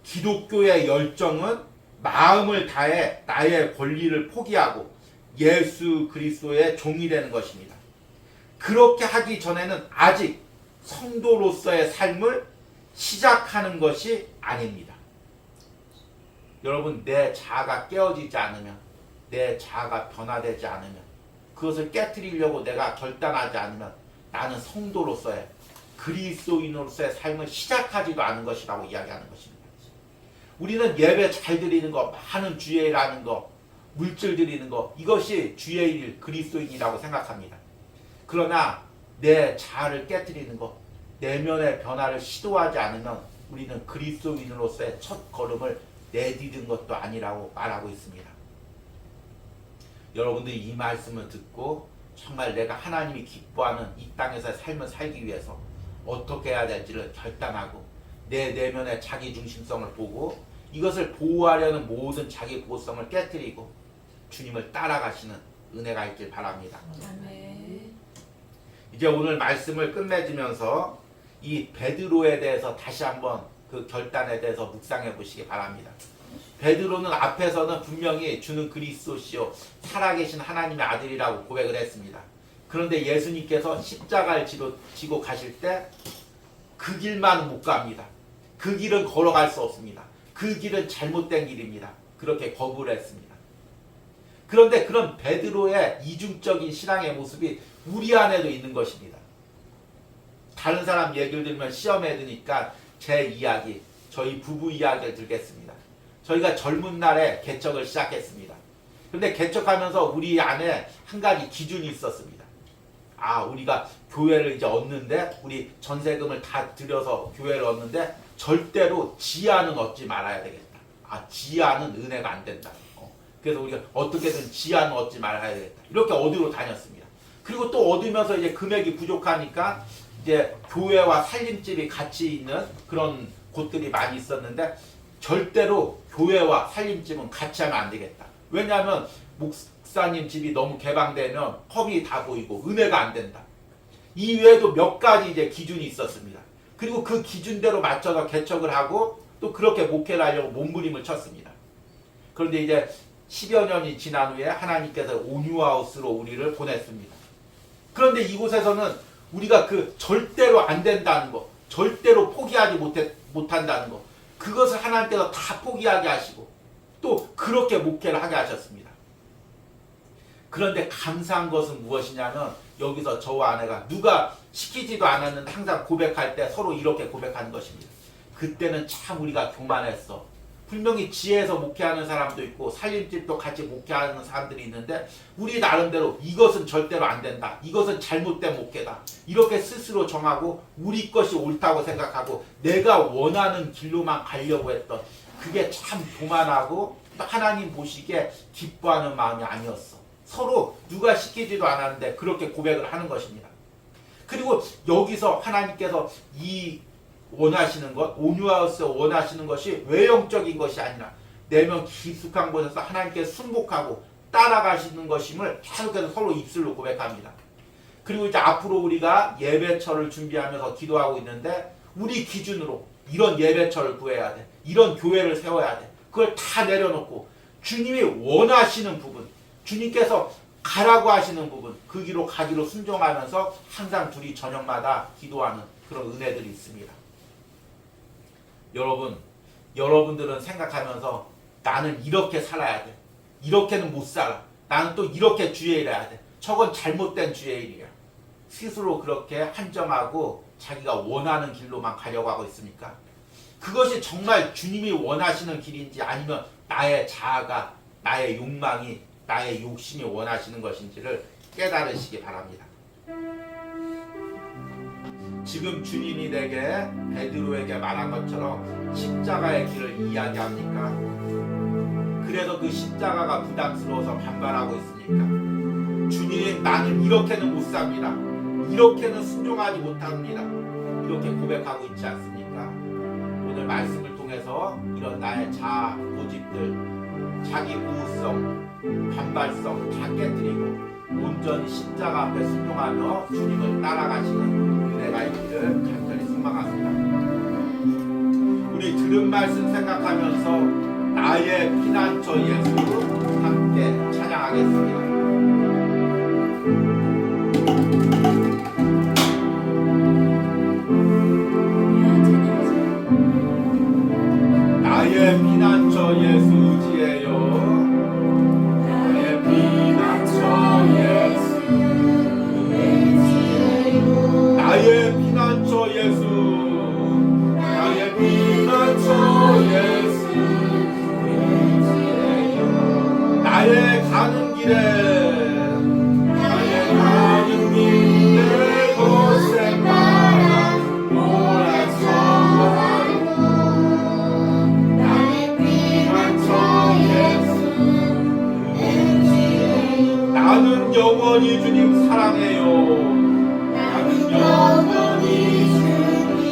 기독교의 열정은 마음을 다해 나의 권리를 포기하고 예수 그리스도의 종이 되는 것입니다. 그렇게 하기 전에는 아직 성도로서의 삶을 시작하는 것이 아닙니다. 여러분, 내 자아가 깨어지지 않으면, 내 자아가 변화되지 않으면, 그것을 깨트리려고 내가 결단하지 않으면 나는 성도로서의, 그리스도인으로서의 삶을 시작하지도 않은 것이라고 이야기하는 것입니다. 우리는 예배 잘 드리는 거, 많은 주의 일 하는 거, 물질 드리는 거, 이것이 주의 일, 그리스도인이라고 생각합니다. 그러나 내 자아를 깨트리는 것, 내면의 변화를 시도하지 않으면 우리는 그리스도인으로서의 첫 걸음을 내디딘 것도 아니라고 말하고 있습니다. 여러분들이 이 말씀을 듣고 정말 내가 하나님이 기뻐하는 이 땅에서의 삶을 살기 위해서 어떻게 해야 될지를 결단하고 내 내면의 자기 중심성을 보고 이것을 보호하려는 모든 자기 보호성을 깨뜨리고 주님을 따라가시는 은혜가 있길 바랍니다. 아멘. 이제 오늘 말씀을 끝맺으면서 이 베드로에 대해서 다시 한번 그 결단에 대해서 묵상해 보시기 바랍니다. 베드로는 앞에서는 분명히 주는 그리스도시요 살아계신 하나님의 아들이라고 고백을 했습니다. 그런데 예수님께서 십자가를 지고 가실 때 그 길만 못 갑니다. 그 길은 걸어갈 수 없습니다. 그 길은 잘못된 길입니다. 그렇게 거부를 했습니다. 그런데 그런 베드로의 이중적인 신앙의 모습이 우리 안에도 있는 것입니다. 다른 사람 얘기를 들으면 시험에 드니까 제 이야기, 저희 부부 이야기를 들겠습니다. 저희가 젊은 날에 개척을 시작했습니다. 그런데 개척하면서 우리 안에 한 가지 기준이 있었습니다. 우리가 교회를 이제 얻는데, 우리 전세금을 다 들여서 교회를 얻는데 절대로 지하는 얻지 말아야 되겠다. 지하는 은혜가 안 된다. 그래서 우리가 어떻게든 지하는 얻지 말아야 되겠다. 이렇게 얻으러 다녔습니다. 그리고 또 얻으면서 이제 금액이 부족하니까 이제 교회와 살림집이 같이 있는 그런 곳들이 많이 있었는데 절대로 교회와 살림집은 같이 하면 안 되겠다. 왜냐하면 목사님 집이 너무 개방되면 컵이 다 보이고 은혜가 안 된다. 이 외에도 몇 가지 이제 기준이 있었습니다. 그리고 그 기준대로 맞춰서 개척을 하고 또 그렇게 목회를 하려고 몸부림을 쳤습니다. 그런데 이제 10여 년이 지난 후에 하나님께서 온유하우스로 우리를 보냈습니다. 그런데 이곳에서는 우리가 그 절대로 안 된다는 거, 절대로 포기하지 못한다는 거, 그것을 하나님께서 다 포기하게 하시고 또 그렇게 목회를 하게 하셨습니다. 그런데 감사한 것은 무엇이냐면 여기서 저와 아내가 누가 시키지도 않았는데 항상 고백할 때 서로 이렇게 고백하는 것입니다. 그때는 참 우리가 교만했어. 분명히 지혜에서 목회하는 사람도 있고 살림집도 같이 목회하는 사람들이 있는데 우리 나름대로 이것은 절대로 안 된다. 이것은 잘못된 목회다. 이렇게 스스로 정하고 우리 것이 옳다고 생각하고 내가 원하는 길로만 가려고 했던 그게 참 교만하고 하나님 보시기에 기뻐하는 마음이 아니었어. 서로 누가 시키지도 않았는데 그렇게 고백을 하는 것입니다. 그리고 여기서 하나님께서 이 원하시는 것, 온유하우스 원하시는 것이 외형적인 것이 아니라 내면 깊숙한 곳에서 하나님께 순복하고 따라가시는 것임을 계속해서 서로 입술로 고백합니다. 그리고 이제 앞으로 우리가 예배처를 준비하면서 기도하고 있는데 우리 기준으로 이런 예배처를 구해야 돼. 이런 교회를 세워야 돼. 그걸 다 내려놓고 주님이 원하시는 부분, 주님께서 가라고 하시는 부분, 그 길로 가기로 순종하면서 항상 둘이 저녁마다 기도하는 그런 은혜들이 있습니다. 여러분들은 생각하면서 나는 이렇게 살아야 돼. 이렇게는 못 살아. 나는 또 이렇게 주의 일해야 돼. 저건 잘못된 주의 일이야. 스스로 그렇게 한정하고 자기가 원하는 길로만 가려고 하고 있습니까? 그것이 정말 주님이 원하시는 길인지 아니면 나의 자아가, 나의 욕망이, 나의 욕심이 원하시는 것인지를 깨달으시기 바랍니다. 지금 주님이 내게 베드로에게 말한 것처럼 십자가의 길을 이야기합니까? 그래서 그 십자가가 부담스러워서 반발하고 있습니까? 주님, 나는 이렇게는 못 삽니다. 이렇게는 순종하지 못합니다. 이렇게 고백하고 있지 않습니까? 오늘 말씀을 통해서 이런 나의 자아, 고집들, 자기 보호성, 반발성 다 깨뜨리고 온전히 십자가 앞에 순종하며 주님을 따라가시는 은혜가 있기를 간절히 소망합니다. 우리 들은 말씀 생각하면서 나의 피난처 예수 함께 찬양하겠습니다. 나의 피난처 예수 지혜여 나의 피난처 예수 나의 피난처 예수 나의 가는 길에 나의 가는 길에 곳에 마라 몰아쳐가고 나의 피난처 예수 나는 영원히 주님 사랑해요. 영원히 주님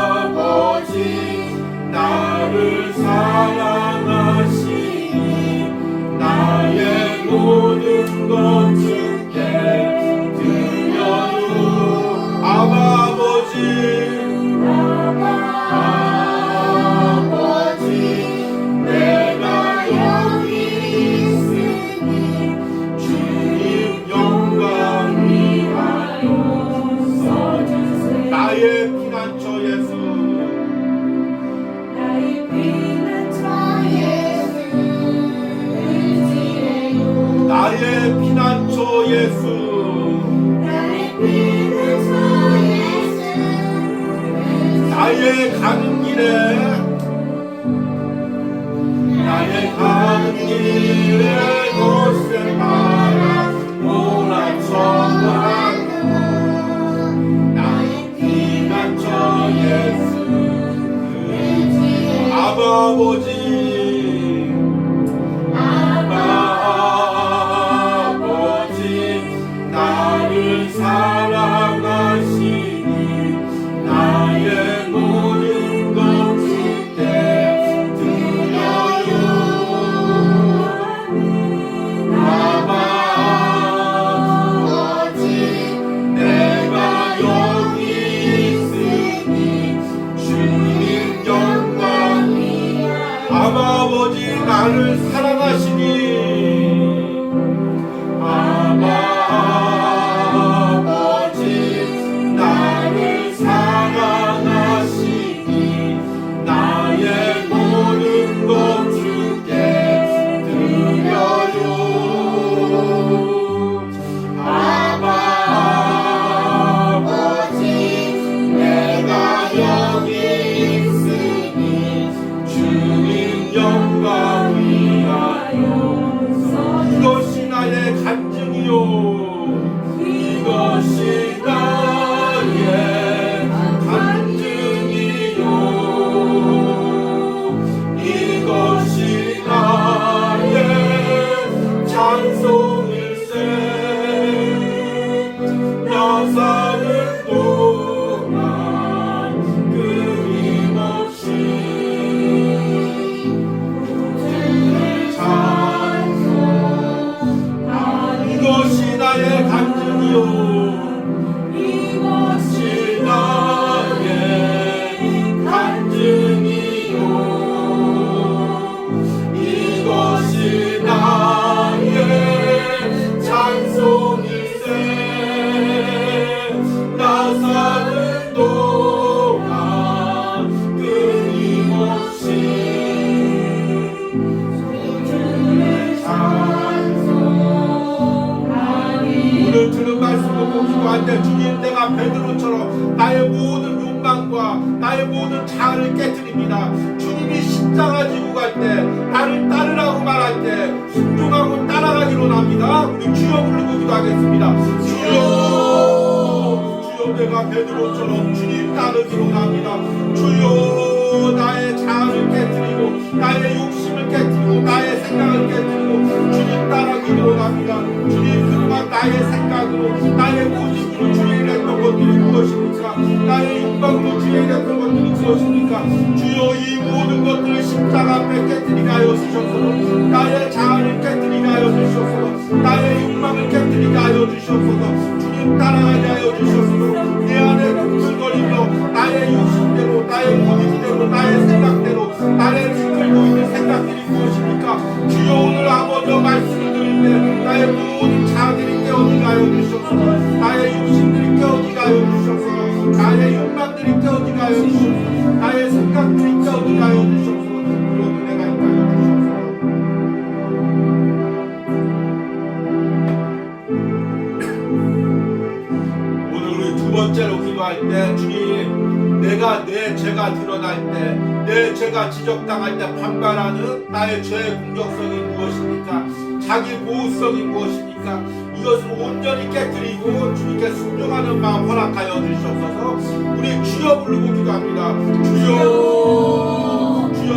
아버지 나를 사랑하시니 나의 모든 것 주께 드려요. 아버지 내가 여기 있으니 주님 영광 위하여 써주세요. 나의 피난처 예수 나의 피난처 예수 나의 가는 길에 곳에 말아 몰아쳐가는 나의 피난처 예수 아버지 나를 사랑하시니 나의 모든 것 주께 드려요. 아버지 내가 여기 있으니 주님 영광 아버지 나를 사랑하시니 이것이 나의 간증이요 이것이 나의 간증이요 이것이 나의 찬송일세 나 사는 동안 끊임없이 이것이 나의 간증이요 이것이 나의 간증이요 이것이 나의 찬송일세 나 사는 동안 끊임없이 오늘 들은 말씀을 꼭 기도할 때 주님 내가 베드로처럼 나의 모든 욕망과 나의 모든 자아를 깨뜨립니다. 주님이 십자가 지고 갈 때 나를 따르라고 말할 때 순종하고 따라가기로 합니다. 우리 주여 부르고 기도하겠습니다. 주여 내가 베드로처럼 주님 따르기로 합니다. 주여 나의 자아를 깨뜨리고 나의 욕심을 깨뜨리고 나의 생각을 깨뜨리고 주님 따라가기로 합니다. 주님 그동안 나의 생각으로 나의 고집으로 주의 일했던 것들이 무엇입니까? 나의 욕망으로 주의 일했던 것들이 무엇입니까? 주여 이 모든 것들을 십자가 앞에 깨뜨리게 하여 주셔서 나의 자아를 깨뜨리게 하여 주셔서 나의 욕망을 깨뜨리게 하여 주셔서 주님 따라가게 하여 주셔서 내 안에 꿈틀거리며 나의 욕심대로 나의 고집대로 나의 생각대로 나를 이끌고 있는 생각들이 무엇입니까? 주여 오늘 아버지 말씀을 드릴 때 나의 모든 자아들이 깨어지게 하여 주셔서 나의 욕심들이 깨어지게 하여 주셔서 나의 욕망들이 깨어지게 하여 주셔서 나의 생각들이 깨어지게 하여 주셔서 그런 은혜가 있게 하여 주셔서 오늘 우리 두 번째로 기도할 때 주님 내가 내 죄가 드러날 때 내 죄가 지적당할 때 반발하는 나의 죄의 공격성이 무엇입니까? 자기 보호성이 무엇입니까? 이것을 온전히 깨뜨리고 주님께 순종하는 마음 허락하여 주시옵소서. 우리 주여 부르고 기도합니다. 주여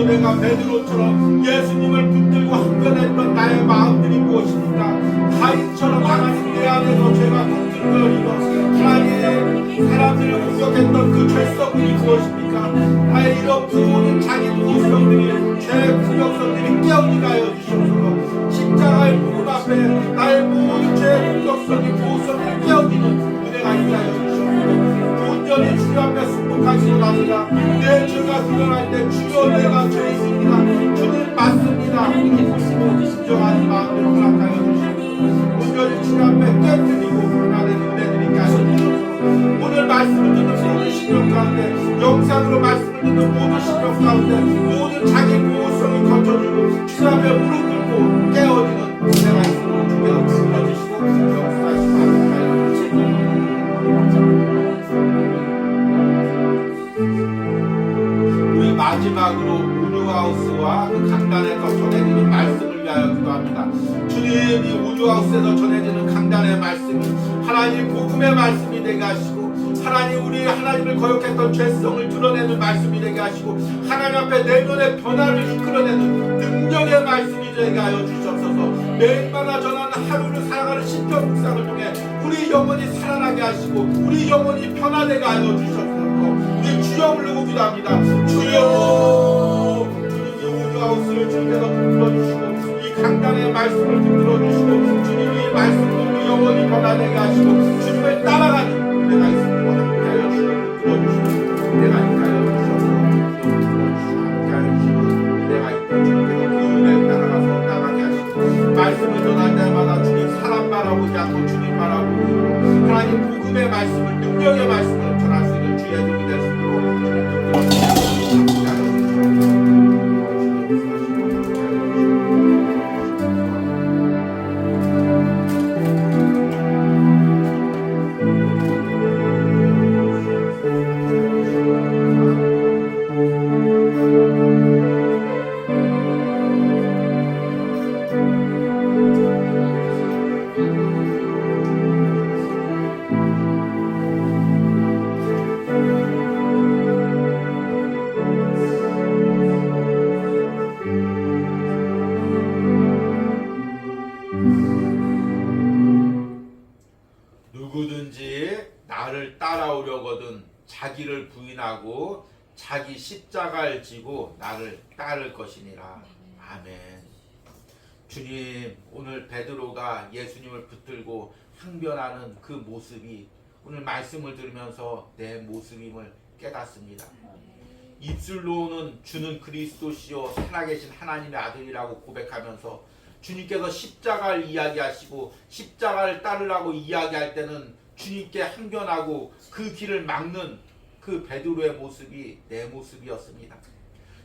내가 베드로처럼 예수님을 붙들고 항변했던 나의 마음들이 무엇입니까? 가인처럼 하나님 내 안에서 죄가 꿈틀거리며 사람들을 공격했던 그 죄성들이 무엇입니까? 나의 이런 모든 자기 모성들이 죄의 공격성들이 깨어지게 하여 주시옵소서. 십자가의 무릎 앞에 나의 모든 죄의 공격성이 모성이 깨어지는 은혜가 있게 하여 주시옵소서. 온전히 주님 앞에 순복하시고 나니까 내 죄가 드러날 때 주여 내가 죄인입니다. 주님 맞습니다. 진정한 마음으로 허락하여 주시옵소서. 온전히 주님 앞에 깨뜨리고 하나님 은혜를 있게 하여 주시옵소서. 오늘 말씀을 듣는 모든 신령 가운데 영상으로 말씀을 듣는 모든 신령 가운데 모든 자기 모성이 거쳐지고 주님 앞에 무릎 꿇고 깨어지는 은혜가 있음을 주께서 불러주시고 역사하시고 하나님 우리 마지막으로 우뉴하우스와 그 강단에서 전해지는 말씀을 위하여 기도합니다. 주님, 이 우뉴하우스에서 전해지는 강단의 말씀이 하나님 복음의 말씀이 되게 하시고 하나님 우리 하나님을 거역했던 죄성을 드러내는 말씀이 되게 하시고 하나님 앞에 내면의 변화를 이끌어내는 능력의 말씀이 되게 하여 주시옵소서. 매일마다 전하는 하루를 살아가는 신편 묵상을 통해 우리 영혼이 살아나게 하시고 우리 영혼이 변화되게 하여 주시옵소서. 우리 주여 부르고 기도합니다. 주여, 주님이 우주하우스를 주님께서 불러주시고 이 강단의 말씀을 들어주시고 주님이 말씀으로 우리 영혼이 변화되게 하시고 주님을 따라가는 내가 있음으로 함께하여 주시고 들어주시고 내가 있다여 주셔서 함께하여 주시고 내가 있다 주님께서 그 은혜를 따라가서 나가게 하시고 말씀을 전할 때마다 주님 사람 바라보지 않고 주님 바라보고 하나님 복음의 말씀을 능력의 말씀을 전할 수 있는 주의 종이 될 수 있도록 주님 함께하여 주시고 누구든지 나를 따라오려거든 자기를 부인하고 자기 십자가를 지고 나를 따를 것이니라. 아멘. 주님, 오늘 베드로가 예수님을 붙들고 항변하는 그 모습이 오늘 말씀을 들으면서 내 모습임을 깨닫습니다. 입술로는 주는 그리스도시요 살아계신 하나님의 아들이라고 고백하면서 주님께서 십자가를 이야기하시고 십자가를 따르라고 이야기할 때는 주님께 항변하고 그 길을 막는 그 베드로의 모습이 내 모습이었습니다.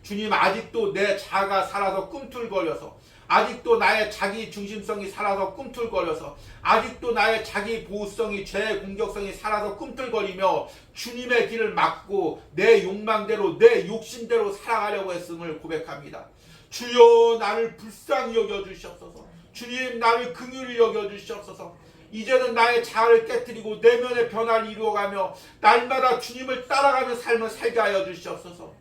주님, 아직도 내 자아가 살아서 꿈틀거려서 아직도 나의 자기 중심성이 살아서 꿈틀거려서 아직도 나의 자기 보호성이 죄의 공격성이 살아서 꿈틀거리며 주님의 길을 막고 내 욕망대로 내 욕심대로 살아가려고 했음을 고백합니다. 주여, 나를 불쌍히 여겨주시옵소서. 주님, 나를 긍휼히 여겨주시옵소서. 이제는 나의 자아를 깨뜨리고 내면의 변화를 이루어가며 날마다 주님을 따라가며 삶을 살게 하여 주시옵소서.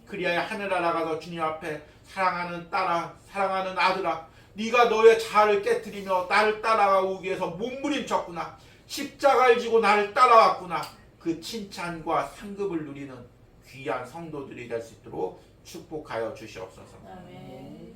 그리하여 하늘 나라가서 주님 앞에 사랑하는 딸아, 사랑하는 아들아, 네가 너의 자아를 깨뜨리며 나를 따라가기 위해서 몸부림쳤구나. 십자가를 지고 나를 따라왔구나. 그 칭찬과 상급을 누리는 귀한 성도들이 될 수 있도록 축복하여 주시옵소서. 아멘.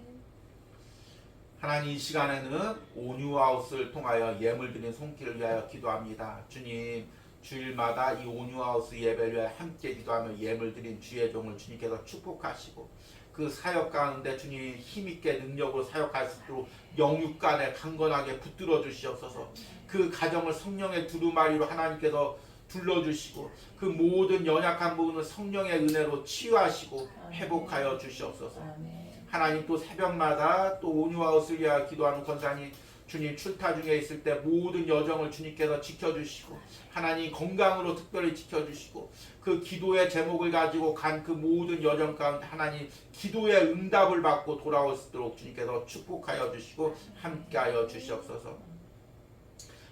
하나님, 이 시간에는 온유하우스를 통하여 예물 드린 손길을 위하여 기도합니다. 주님, 주일마다 이 온유하우스 예배를 위하여 함께 기도하며 예물 드린 주의 종을 주님께서 축복하시고 그 사역 가운데 주님 힘있게 능력으로 사역할 수 있도록 영육간에 강건하게 붙들어 주시옵소서. 그 가정을 성령의 두루마리로 하나님께서 둘러주시고 그 모든 연약한 부분을 성령의 은혜로 치유하시고 회복하여 주시옵소서. 하나님, 또 새벽마다 또 온유하우스를 위하여 기도하는 권사님 주님 출타 중에 있을 때 모든 여정을 주님께서 지켜주시고 하나님 건강으로 특별히 지켜주시고 그 기도의 제목을 가지고 간 그 모든 여정 가운데 하나님 기도의 응답을 받고 돌아올 수 있도록 주님께서 축복하여 주시고 함께하여 주시옵소서.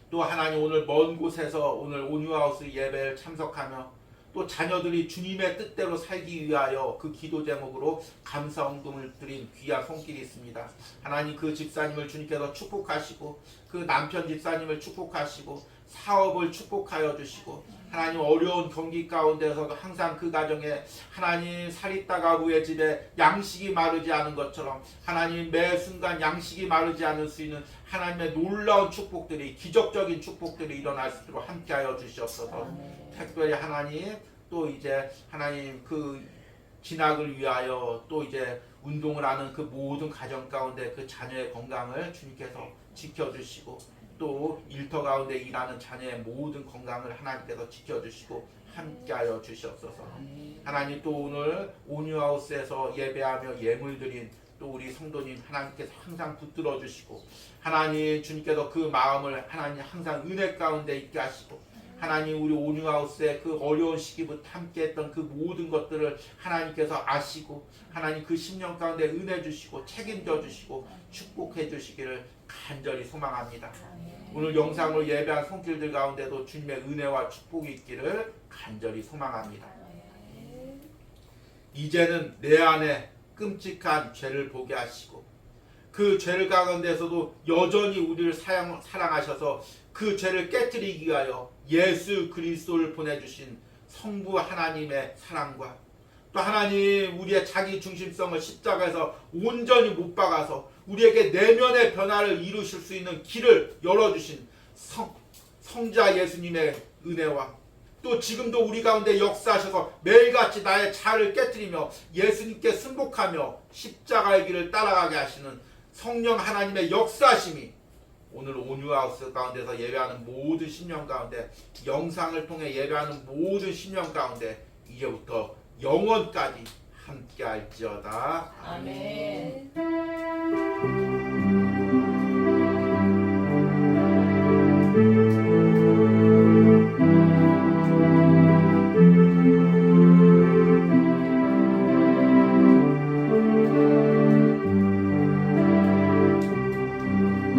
또 하나님, 오늘 먼 곳에서 오늘 온유하우스 예배를 참석하며 또 자녀들이 주님의 뜻대로 살기 위하여 그 기도 제목으로 감사헌금을 드린 귀한 손길이 있습니다. 하나님, 그 집사님을 주님께서 축복하시고 그 그 남편 집사님을 축복하시고 사업을 축복하여 주시고 하나님 어려운 경기 가운데서도 항상 그 가정에 하나님 살있다가부의 집에 양식이 마르지 않은 것처럼 하나님 매 순간 양식이 마르지 않을 수 있는 하나님의 놀라운 축복들이 기적적인 축복들이 일어날 수 있도록 함께하여 주시옵소서. 특별히 하나님 또 이제 하나님 그 진학을 위하여 또 이제 운동을 하는 그 모든 가정 가운데 그 자녀의 건강을 주님께서 지켜주시고 또 일터 가운데 일하는 자녀의 모든 건강을 하나님께서 지켜주시고 함께하여 주시옵소서. 하나님 또 오늘 온유하우스에서 예배하며 예물 드린 또 우리 성도님 하나님께서 항상 붙들어 주시고 하나님 주님께서 그 마음을 하나님 항상 은혜 가운데 있게 하시고 하나님 우리 온유하우스의 그 어려운 시기부터 함께했던 그 모든 것들을 하나님께서 아시고 하나님 그 10년 가운데 은혜 주시고 책임져 주시고 축복해 주시기를 간절히 소망합니다. 오늘 영상으로 예배한 손길들 가운데도 주님의 은혜와 축복이 있기를 간절히 소망합니다. 이제는 내 안에 끔찍한 죄를 보게 하시고 그 죄를 가운데서도 여전히 우리를 사랑하셔서 그 죄를 깨뜨리기 위하여 예수 그리스도를 보내주신 성부 하나님의 사랑과 또 하나님 우리의 자기 중심성을 십자가에서 온전히 못 박아서 우리에게 내면의 변화를 이루실 수 있는 길을 열어주신 성자 예수님의 은혜와 또 지금도 우리 가운데 역사하셔서 매일같이 나의 자아를 깨뜨리며 예수님께 승복하며 십자가의 길을 따라가게 하시는 성령 하나님의 역사심이 오늘 온유하우스 가운데서 예배하는 모든 신령 가운데 영상을 통해 예배하는 모든 신령 가운데 이제부터 영원까지 함께할지어다. 아멘.